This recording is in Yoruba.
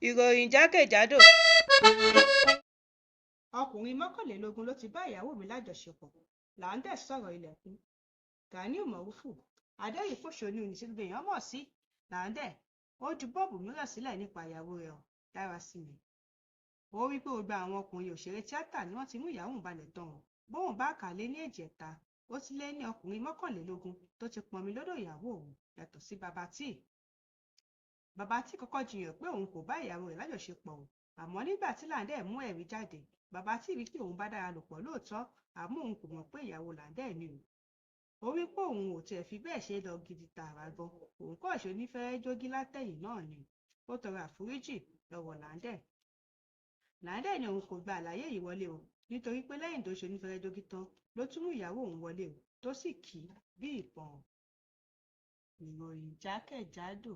Ìròyìn jákèjádò. Ọkùnrin 21 ló ti bá ìyàwó mi lájọṣepọ̀. Láńdẹ̀ sọ̀rọ̀ ilẹ̀kùn. Ganiu Mọ̀rúfù, adẹ́rìn-ín-pòṣónú ní tí gbogbo èèyàn mọ̀ sí Láńdẹ̀, ó ju bọ́ọ̀bù mìíràn sílẹ̀ nípa ìyàwó rẹ̀ Dárasími. Ó wí pé gbogbo àwọn ọkùnrin òṣèré tíátà ni wọ́n ti mú ìyàwó òun balẹ̀ tán òun. Bóun bá kà á lé ní èjìẹ̀ta, ó ti lé ní ọkùnrin 21 tó ti pọnmi lọ́dọ̀ ìyàwó òun yàtọ̀ sí Baba T. Baba T kọ́kọ́ jiyàn pé òun kò bá ìyàwó rẹ̀ lájọṣepọ̀ o, àmọ́ nígbà tí Láńdẹ̀ mú ẹ̀rí jáde, Baba T wí pé òun bá dára lò pọ̀ lóòótọ́, àmọ́ òun kò mọ̀ pé ìyàwó Láńdẹ̀ ni o. Ó wí pé òun ò tiẹ̀ fi bẹ́ẹ̀ ṣe lọ gidi tààrà gan, òun kọ́ ṣe onífẹ́rẹ́ jógí látẹ̀yìn náà ni. Ó tọrọ àforíjì lọ́wọ́ Láńdẹ̀. Láńdẹ̀ ni òun kò gba àlàyé yìí wọlé o, nítorí pé lẹ́yìn tó ṣe onífẹ́rẹ́ jógí tán ló tún mú ìyàwó òun wọlé o, tó sì kì í bí ìbọn. Ìròyìn jákèjádò.